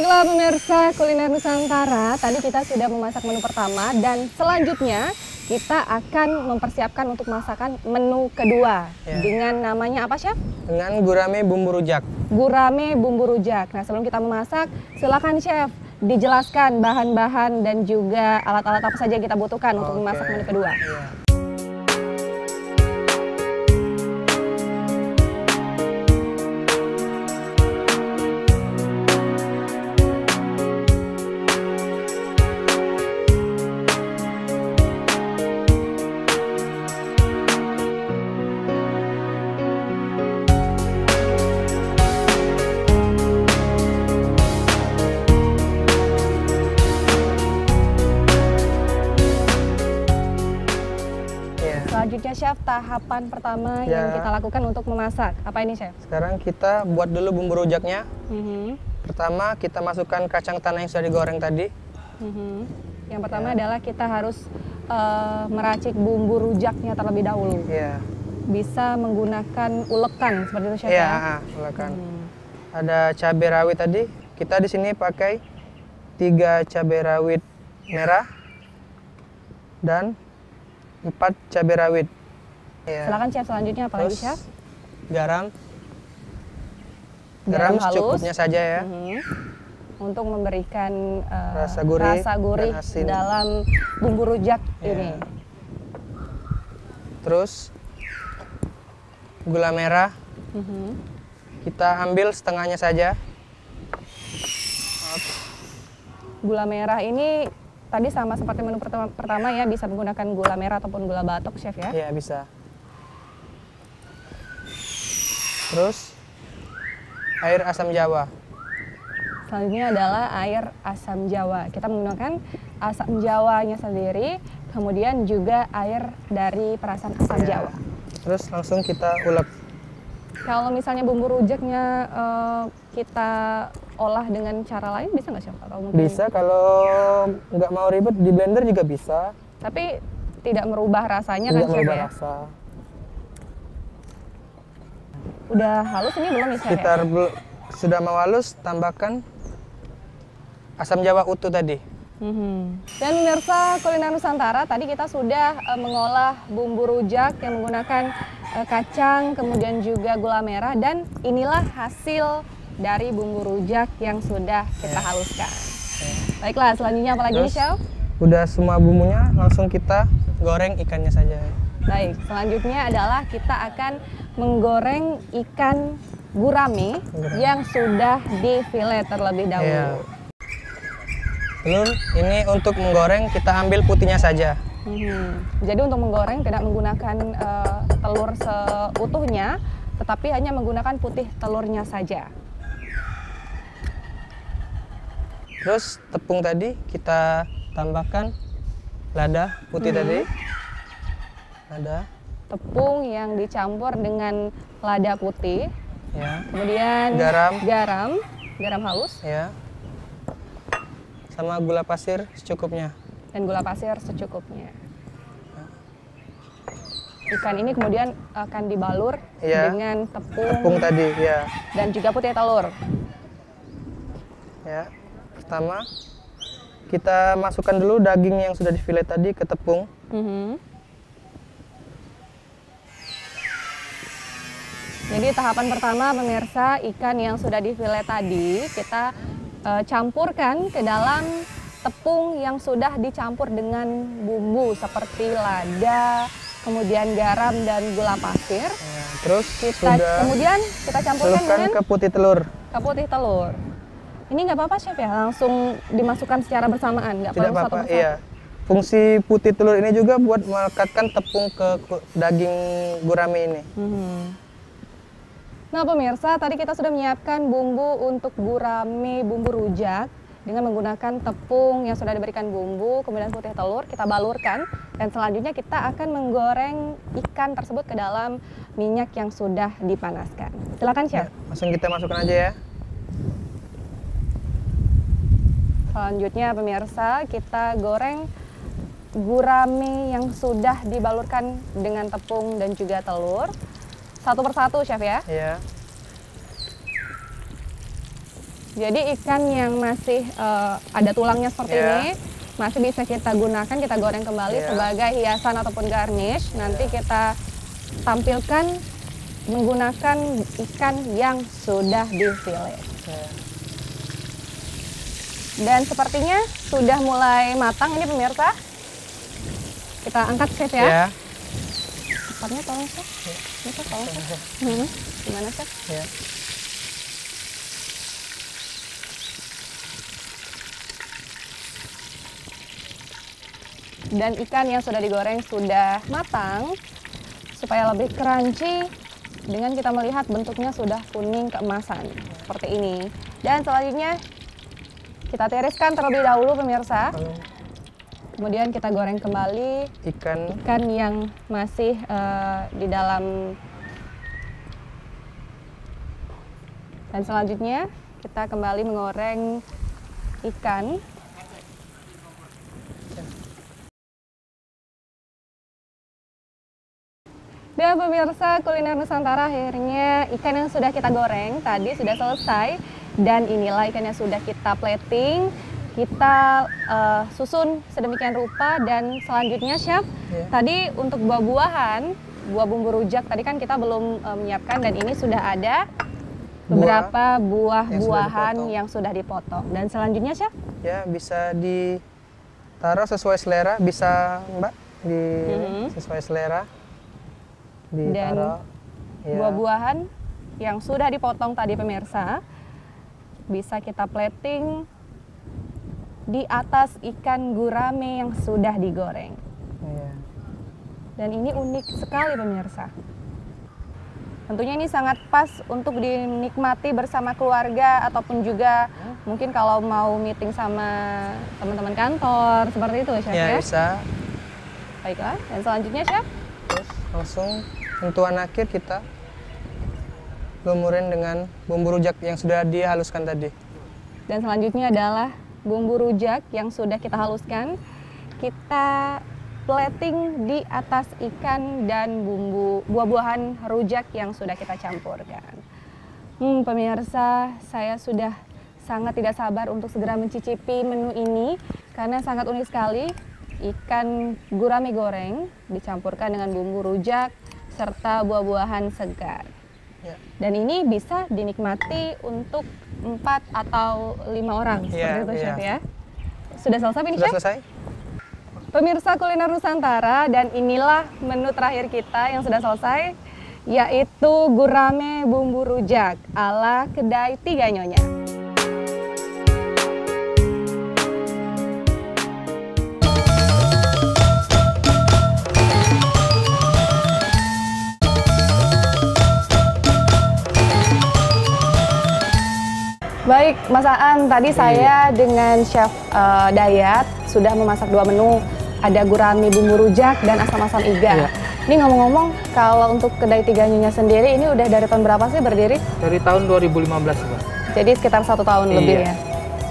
Baiklah pemirsa kuliner Nusantara, tadi kita sudah memasak menu pertama dan selanjutnya kita akan mempersiapkan untuk masakan menu kedua. Dengan namanya apa, Chef? Dengan gurame bumbu rujak. Gurame bumbu rujak. Nah, sebelum kita memasak, silakan Chef dijelaskan bahan-bahan dan juga alat-alat apa saja yang kita butuhkan untuk memasak menu kedua. Selanjutnya Chef, tahapan pertama yang kita lakukan untuk memasak. Apa ini Chef? Sekarang kita buat dulu bumbu rujaknya. Pertama kita masukkan kacang tanah yang sudah digoreng tadi. Yang pertama adalah kita harus meracik bumbu rujaknya terlebih dahulu. Bisa menggunakan ulekan seperti itu Chef ya? Ulekan. Ada cabai rawit tadi. Kita di sini pakai 3 cabai rawit merah dan 4 cabai rawit. Silakan Chef, selanjutnya apa lagi Chef? Garam. Garam secukupnya saja ya. Untuk memberikan rasa gurih dalam bumbu rujak ini. Terus gula merah. Kita ambil setengahnya saja. Gula merah ini tadi sama seperti menu pertama ya, bisa menggunakan gula merah ataupun gula batok Chef ya? Iya, bisa. Terus air asam jawa. Selanjutnya adalah air asam jawa. Kita menggunakan asam jawanya sendiri, kemudian juga air dari perasan asam jawa. Terus langsung kita ulek. Kalau misalnya bumbu rujaknya kita olah dengan cara lain, bisa nggak Chef? Bisa, kalau nggak mau ribet di blender juga bisa. Tapi tidak merubah rasanya kan Chef ya? Tidak merubah rasa. Udah halus ini belum bisa ya? Sudah mau halus, tambahkan asam jawa utuh tadi. Dan pemirsa kuliner Nusantara, tadi kita sudah mengolah bumbu rujak yang menggunakan kacang, kemudian juga gula merah, dan inilah hasil dari bumbu rujak yang sudah kita haluskan. Baiklah, selanjutnya apa lagi nih Chef? Udah semua bumbunya, langsung kita goreng ikannya saja. Baik, selanjutnya adalah kita akan menggoreng ikan gurame yang sudah di-filet terlebih dahulu. Lalu ini untuk menggoreng kita ambil putihnya saja. Jadi untuk menggoreng tidak menggunakan telur seutuhnya, tetapi hanya menggunakan putih telurnya saja. Terus tepung tadi kita tambahkan lada putih tadi. Lada. Tepung yang dicampur dengan lada putih. Kemudian garam halus. Sama gula pasir secukupnya. Dan gula pasir secukupnya. Ikan ini kemudian akan dibalur dengan tepung tadi, dan juga putih telur. Pertama kita masukkan dulu daging yang sudah difilet tadi ke tepung. Jadi tahapan pertama pemirsa, ikan yang sudah difilet tadi kita campurkan ke dalam tepung yang sudah dicampur dengan bumbu seperti lada, kemudian garam dan gula pasir. Terus kemudian kita campurkan dengan ke putih telur. Ke putih telur. Ini nggak apa-apa Chef ya, langsung dimasukkan secara bersamaan, nggak perlu satu persatu. Fungsi putih telur ini juga buat melekatkan tepung ke daging gurame ini. Nah pemirsa, tadi kita sudah menyiapkan bumbu untuk gurame bumbu rujak dengan menggunakan tepung yang sudah diberikan bumbu, kemudian putih telur, kita balurkan, dan selanjutnya kita akan menggoreng ikan tersebut ke dalam minyak yang sudah dipanaskan. Silakan Chef. Langsung kita masukkan aja ya. Selanjutnya pemirsa, kita goreng gurame yang sudah dibalurkan dengan tepung dan juga telur. Satu persatu Chef ya? Iya. Jadi ikan yang masih ada tulangnya seperti ini masih bisa kita gunakan, kita goreng kembali sebagai hiasan ataupun garnish. Nanti kita tampilkan menggunakan ikan yang sudah di-fillet. Dan sepertinya sudah mulai matang ini pemirsa. Kita angkat chef ya. Tempatnya tolong chef. Bisa tolong chef. Gimana chef? Ya. Dan ikan yang sudah digoreng sudah matang. Supaya lebih crunchy, dengan kita melihat bentuknya sudah kuning keemasan seperti ini. Dan selanjutnya kita tiriskan terlebih dahulu pemirsa. Kemudian kita goreng kembali ikan yang masih di dalam. Dan selanjutnya kita kembali mengoreng ikan. Dan pemirsa, kuliner Nusantara, akhirnya ikan yang sudah kita goreng tadi sudah selesai. Dan inilah ikan yang sudah kita plating, kita susun sedemikian rupa. Dan selanjutnya chef, tadi untuk buah-buahan, buah bumbu rujak tadi kan kita belum menyiapkan, dan ini sudah ada beberapa buah-buahan yang sudah dipotong. Dan selanjutnya chef? Ya, bisa ditaruh sesuai selera, bisa Mbak, sesuai selera. Dan buah-buahan yang sudah dipotong tadi pemirsa bisa kita plating di atas ikan gurame yang sudah digoreng. Dan ini unik sekali pemirsa. Tentunya ini sangat pas untuk dinikmati bersama keluarga ataupun juga mungkin kalau mau meeting sama teman-teman kantor seperti itu ya chef ya? Bisa. Baiklah, dan selanjutnya chef? Terus langsung sentuhan akhir kita lumurin dengan bumbu rujak yang sudah dihaluskan tadi. Dan selanjutnya adalah bumbu rujak yang sudah kita haluskan. Kita plating di atas ikan dan bumbu buah-buahan rujak yang sudah kita campurkan. Pemirsa, saya sudah sangat tidak sabar untuk segera mencicipi menu ini karena sangat unik sekali. Ikan gurame goreng dicampurkan dengan bumbu rujak serta buah-buahan segar. Dan ini bisa dinikmati untuk 4 atau 5 orang seperti itu chef ya. Sudah selesai ini chef? Sudah selesai. Pemirsa kuliner Nusantara, dan inilah menu terakhir kita yang sudah selesai, yaitu gurame bumbu rujak ala kedai Tiga Nyonya. Baik, Mas Aan, tadi saya dengan Chef Dayat sudah memasak 2 menu. Ada gurame bumbu rujak dan asam-asam iga. Ini ngomong-ngomong, kalau untuk kedai Tiga Nyonya sendiri, ini udah dari tahun berapa sih berdiri? Dari tahun 2015, Pak. Jadi sekitar 1 tahun lebih ya.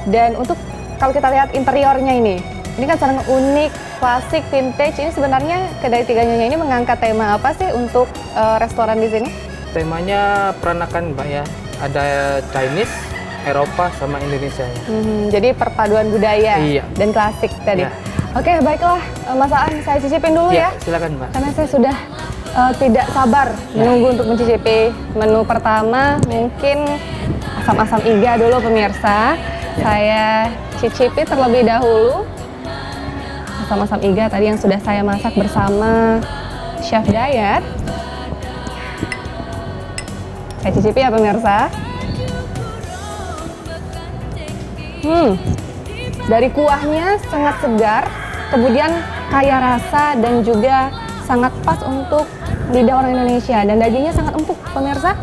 Dan untuk kalau kita lihat interiornya ini kan sangat unik, klasik, vintage. Ini sebenarnya kedai Tiga Nyonya ini mengangkat tema apa sih untuk restoran di sini? Temanya peranakan, Mbak ya. Ada Chinese, Eropa sama Indonesia ya. Jadi perpaduan budaya dan klasik tadi. Oke, baiklah Mas Aan, saya cicipin dulu ya. Silakan Mbak. Karena saya sudah tidak sabar menunggu untuk mencicipi menu pertama. Mungkin asam-asam iga dulu pemirsa. Saya cicipi terlebih dahulu asam-asam iga tadi yang sudah saya masak bersama Chef Dayat. Saya cicipi ya pemirsa. Dari kuahnya sangat segar, kemudian kaya rasa dan juga sangat pas untuk lidah orang Indonesia, dan dagingnya sangat empuk pemirsa.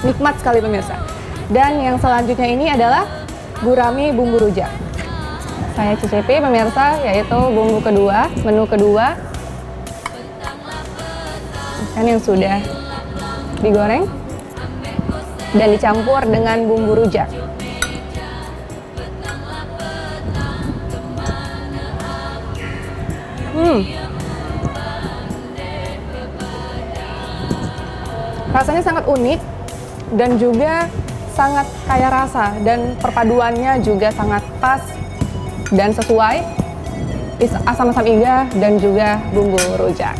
Nikmat sekali pemirsa. Dan yang selanjutnya ini adalah gurame bumbu rujak. Saya cicipi pemirsa, yaitu bumbu kedua, menu kedua. Ikan yang sudah digoreng dan dicampur dengan bumbu rujak. Rasanya sangat unik dan juga sangat kaya rasa, dan perpaduannya juga sangat pas dan sesuai asam-asam iga dan juga bumbu rujak.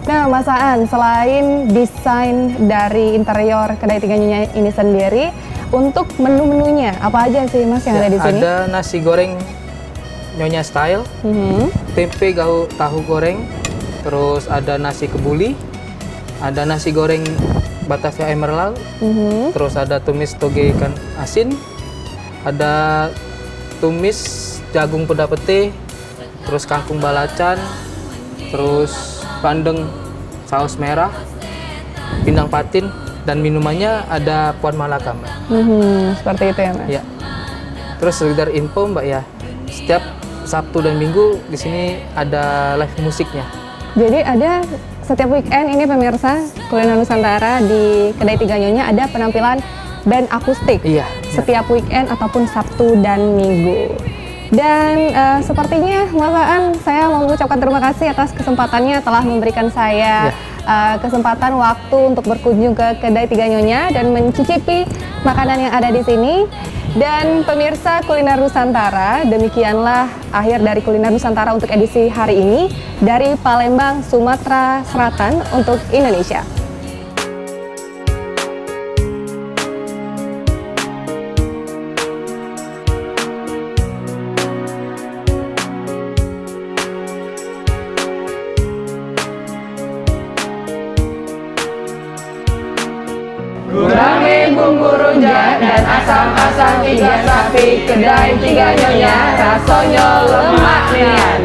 Nah, Mas Aan, selain desain dari interior kedai Tiga Nyonya ini sendiri, untuk menu-menunya apa aja sih Mas yang ada di sini? Ada nasi goreng Nyonya style, tempe tahu goreng, terus ada nasi kebuli, ada nasi goreng Batavia Emerald, terus ada tumis toge ikan asin, ada tumis jagung peda pete, terus kangkung balacan, terus bandeng saus merah, pindang patin, dan minumannya ada Puan Malaka, Mbak. Seperti itu ya, Mas? Ya. Terus sekedar info, Mbak, ya, setiap Sabtu dan Minggu di sini ada live musiknya. Jadi ada setiap weekend ini pemirsa Kuliner Nusantara di kedai Tiga Nyonya ada penampilan band akustik. Iya. Setiap weekend ataupun Sabtu dan Minggu. Dan sepertinya Mas Aan, saya mau mengucapkan terima kasih atas kesempatannya telah memberikan saya kesempatan waktu untuk berkunjung ke kedai Tiga Nyonya dan mencicipi makanan yang ada di sini. Dan pemirsa Kuliner Nusantara, demikianlah akhir dari Kuliner Nusantara untuk edisi hari ini dari Palembang, Sumatera Selatan untuk Indonesia. Kurangi bumbu rujak dan asam-asam iga sapi, kedai Tiga Nyonya rasanya lemak nian.